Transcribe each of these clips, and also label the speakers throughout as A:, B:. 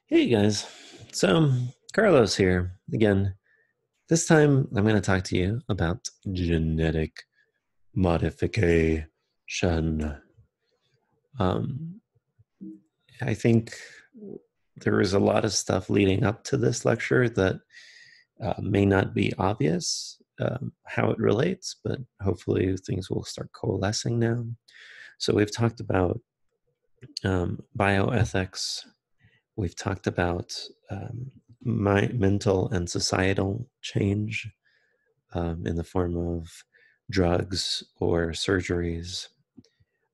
A: Hey guys, so Carlos here again. This time I'm going to talk to you about genetic modification. Um, I think there is a lot of stuff leading up to this lecture that may not be obvious how it relates, but hopefully things will start coalescing now. So we've talked about bioethics. We've talked about my mental and societal change in the form of drugs or surgeries.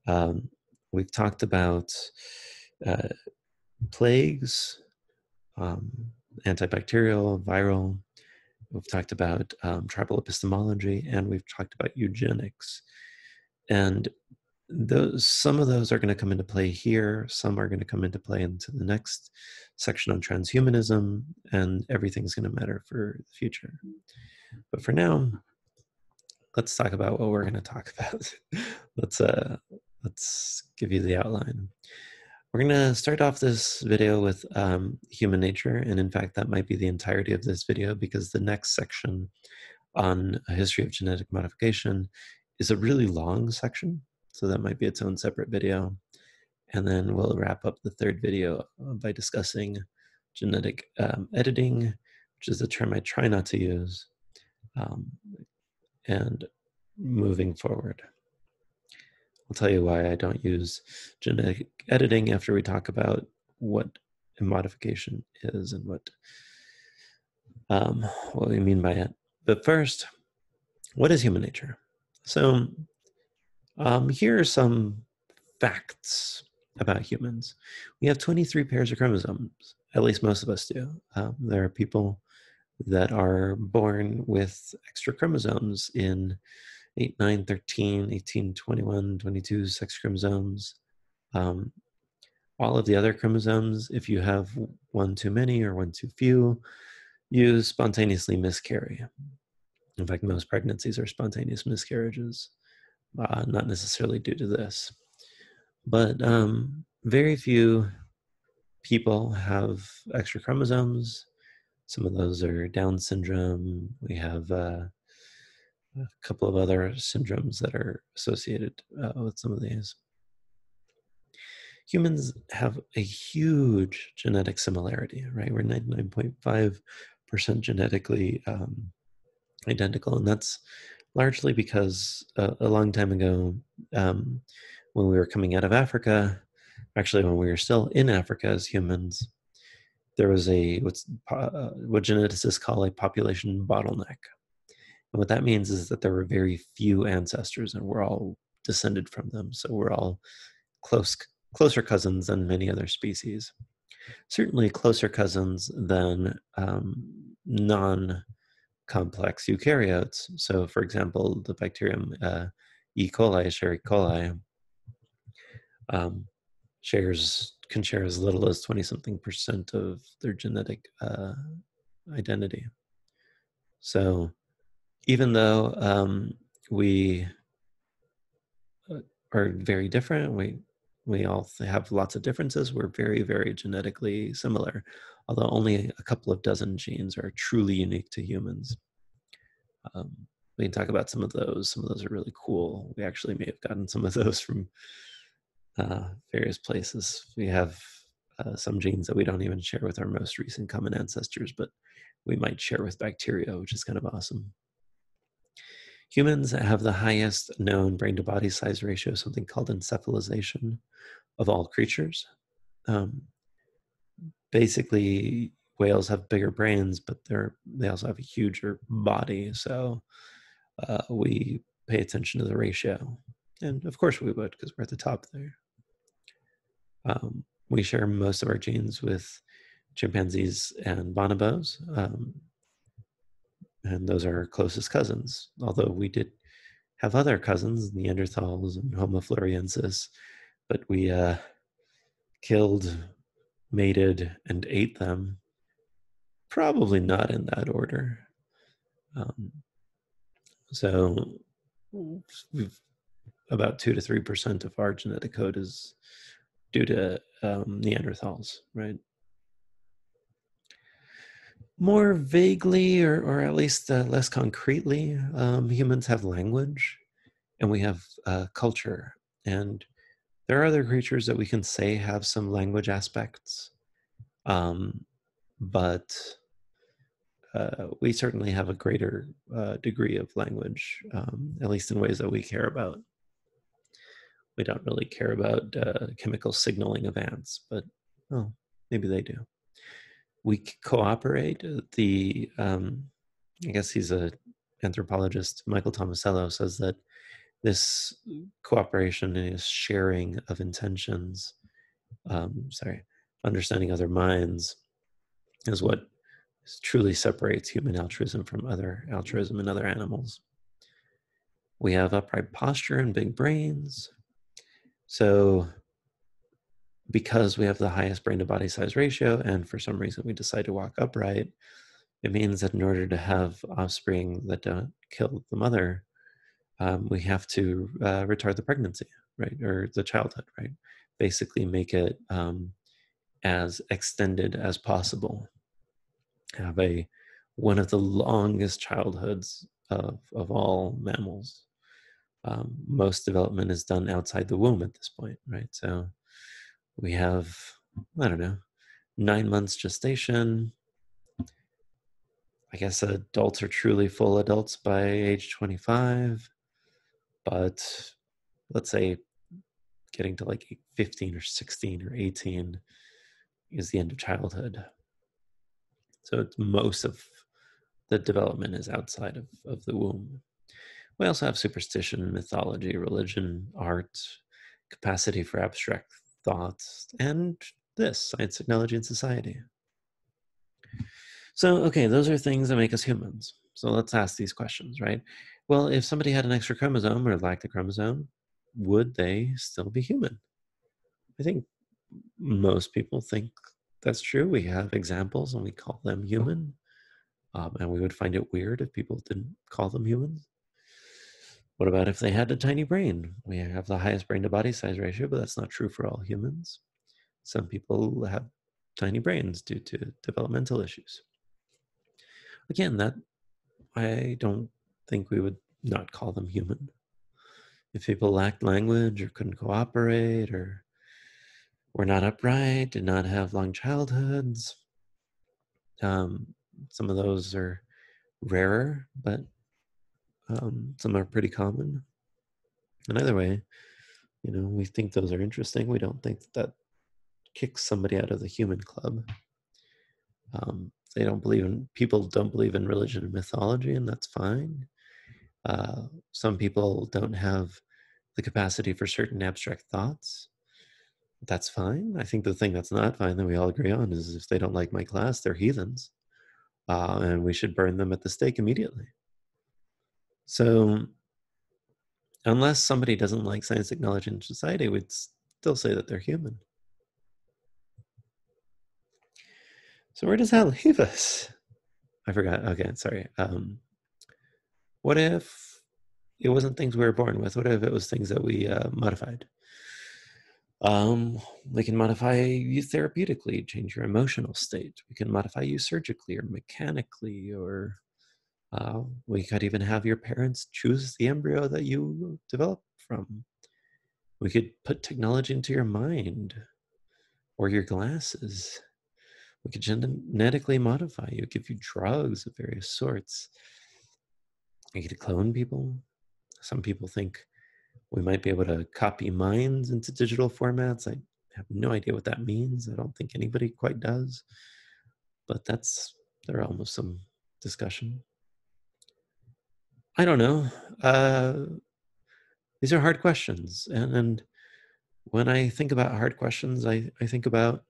A: Um, we've talked about uh, plagues, um, antibacterial, viral. We've talked about tribal epistemology, and we've talked about eugenics. And some of those are going to come into play here. Some are going to come into play into the next section on transhumanism, and everything's going to matter for the future. But for now, let's talk about what we're going to talk about. let's uh, let's give you the outline. We're going to start off this video with human nature, and in fact, that might be the entirety of this video because the next section on a history of genetic modification is a really long section, so that might be its own separate video. And then we'll wrap up the third video by discussing genetic editing, which is a term I try not to use, um, and moving forward. I'll tell you why I don't use genetic editing after we talk about what a modification is and what we mean by it. But first, what is human nature? So here are some facts about humans. We have 23 pairs of chromosomes, at least most of us do. There are people that are born with extra chromosomes in 8, 9, 13, 18, 21, 22 sex chromosomes. Um, all of the other chromosomes, if you have one too many or one too few, you spontaneously miscarry. In fact, most pregnancies are spontaneous miscarriages, not necessarily due to this. But very few people have extra chromosomes. Some of those are Down syndrome. We have a couple of other syndromes that are associated with some of these. Humans have a huge genetic similarity, right? We're 99.5% genetically identical, and that's largely because a long time ago, when we were coming out of Africa, actually when we were still in Africa as humans, there was what geneticists call a population bottleneck. And what that means is that there were very few ancestors, and we're all descended from them. So we're all closer cousins than many other species. Certainly closer cousins than non-complex eukaryotes. So, for example, the bacterium E. coli, Escherichia coli, um, can share as little as 20-something% of their genetic identity. So even though we are very different, we all have lots of differences, we're very, very genetically similar, although only a couple of dozen genes are truly unique to humans. We can talk about some of those. Some of those are really cool. We actually may have gotten some of those from various places. We have some genes that we don't even share with our most recent common ancestors, but we might share with bacteria, which is kind of awesome. Humans have the highest known brain to body size ratio, something called encephalization, of all creatures. Um, Basically, whales have bigger brains, but they also have a huger body. So we pay attention to the ratio. And of course we would, because we're at the top there. We share most of our genes with chimpanzees and bonobos, and those are our closest cousins. Although we did have other cousins, Neanderthals and Homo floresiensis, but we killed, mated, and ate them. Probably not in that order. Um, so we've about 2 to 3% of our genetic code is due to Neanderthals, right? More vaguely, or at least less concretely, humans have language and we have culture. And there are other creatures that we can say have some language aspects, but we certainly have a greater degree of language, at least in ways that we care about. We don't really care about chemical signaling of ants, but well, maybe they do. We cooperate. I guess he's a anthropologist. Michael Tomasello says that this cooperation is sharing of intentions. Understanding other minds is what truly separates human altruism from other altruism in other animals. We have upright posture and big brains. So because we have the highest brain to body size ratio, and for some reason we decide to walk upright, it means that in order to have offspring that don't kill the mother, we have to retard the pregnancy, right? Or the childhood, right? Basically make it as extended as possible. Have one of the longest childhoods of all mammals. Most development is done outside the womb at this point, right? So we have, I don't know, 9 months gestation. I guess adults are truly full adults by age 25, but let's say getting to like 15 or 16 or 18 is the end of childhood. So it's most of the development is outside of the womb. We also have superstition, mythology, religion, art, capacity for abstract thoughts, and this, science, technology, and society. So, okay, those are things that make us humans. So let's ask these questions, right? Well, if somebody had an extra chromosome or lacked a chromosome, would they still be human? I think most people think that's true. We have examples and we call them human. And we would find it weird if people didn't call them humans. What about if they had a tiny brain? We have the highest brain to body size ratio, but that's not true for all humans. Some people have tiny brains due to developmental issues. Again, that I don't think we would not call them human. If people lacked language or couldn't cooperate or were not upright, did not have long childhoods, some of those are rarer, but some are pretty common. And either way, we think those are interesting. We don't think that kicks somebody out of the human club. People don't believe in religion and mythology, and that's fine. Some people don't have the capacity for certain abstract thoughts. That's fine. I think the thing that's not fine that we all agree on is if they don't like my class, they're heathens. And we should burn them at the stake immediately. So unless somebody doesn't like science, technology, and society, we'd still say that they're human. So where does that leave us? I forgot. Okay, sorry. What if it wasn't things we were born with? What if it was things that we modified? We can modify you therapeutically, change your emotional state. We can modify you surgically or mechanically, or we could even have your parents choose the embryo that you develop from. We could put technology into your mind or your glasses. We could genetically modify you, give you drugs of various sorts. We could clone people. Some people think we might be able to copy minds into digital formats. I have no idea what that means. I don't think anybody quite does. But there are almost some discussion. I don't know. These are hard questions. And when I think about hard questions, I think about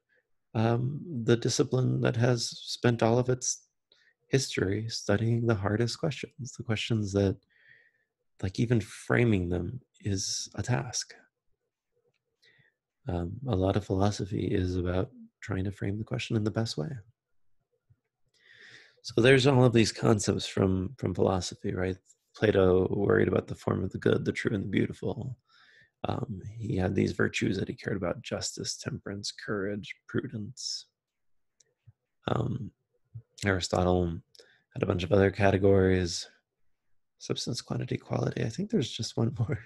A: the discipline that has spent all of its history studying the hardest questions, the questions that, like, even framing them is a task. A lot of philosophy is about trying to frame the question in the best way. So there's all of these concepts from philosophy, right? Plato worried about the form of the good, the true, and the beautiful. He had these virtues that he cared about: justice, temperance, courage, prudence. Aristotle had a bunch of other categories. Substance, quantity, quality. I think there's just one more.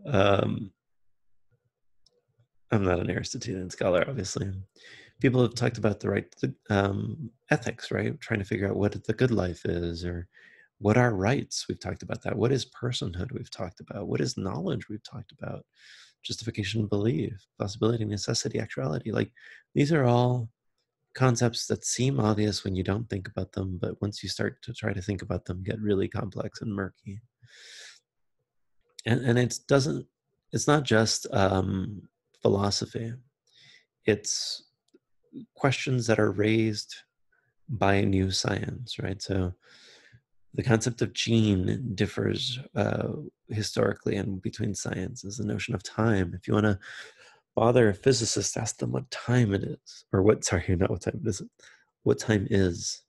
A: um, I'm not an Aristotelian scholar, obviously. People have talked about the right ethics, right? Trying to figure out what the good life is, or what are rights. We've talked about that. What is personhood? We've talked about. What is knowledge? We've talked about. Justification, belief, possibility, necessity, actuality. Like, these are all concepts that seem obvious when you don't think about them, but once you start to try to think about them, get really complex and murky. And it's not just philosophy. It's questions that are raised by new science, right? So the concept of gene differs historically and between sciences. The notion of time. If you want to bother a physicist, ask them what time it is, or what. Sorry, not what time it is. What time is,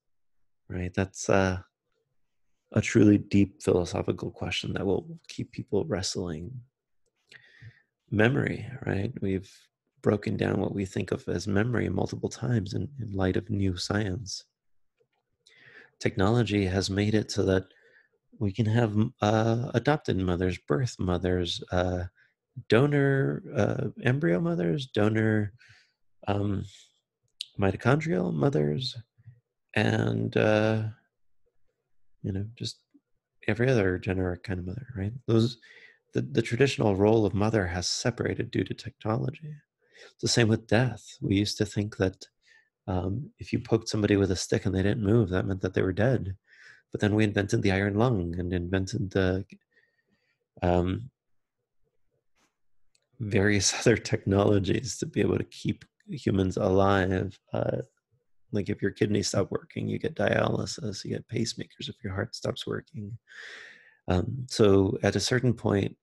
A: right? That's a truly deep philosophical question that will keep people wrestling. Memory, right? We've broken down what we think of as memory multiple times in light of new science. Technology has made it so that we can have adopted mothers, birth mothers, donor embryo mothers, donor um, mitochondrial mothers, and just every other generic kind of mother, right? The traditional role of mother has separated due to technology. It's the same with death. We used to think that if you poked somebody with a stick and they didn't move, that meant that they were dead. But then we invented the iron lung and invented the um, various other technologies to be able to keep humans alive. Like, if your kidneys stop working, you get dialysis, you get pacemakers if your heart stops working. So at a certain point,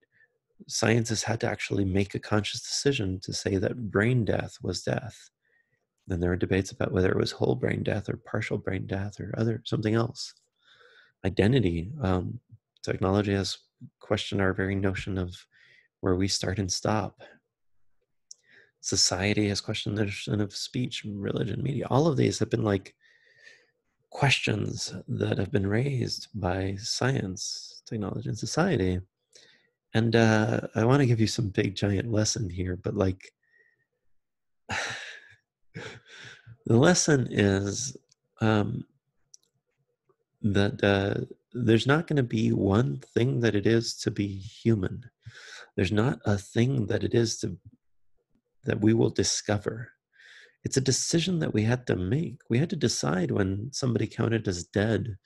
A: scientists had to actually make a conscious decision to say that brain death was death. Then there were debates about whether it was whole brain death or partial brain death or something else. Identity. Technology has questioned our very notion of where we start and stop. Society has questioned the notion of speech, religion, media. All of these have been like questions that have been raised by science, technology, and society. And I want to give you some big giant lesson here, but like the lesson is that there's not going to be one thing that it is to be human. There's not a thing that it is that we will discover. It's a decision that we had to make. We had to decide when somebody counted as dead.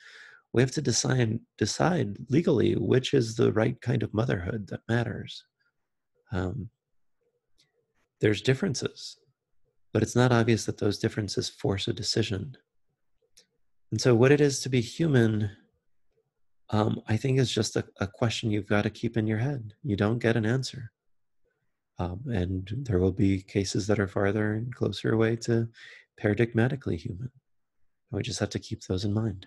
A: We have to decide legally which is the right kind of motherhood that matters. There's differences, but it's not obvious that those differences force a decision. And so what it is to be human, I think, is just a question you've got to keep in your head. You don't get an answer. And there will be cases that are farther and closer away to paradigmatically human. And we just have to keep those in mind,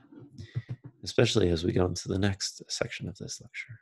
A: especially as we go into the next section of this lecture.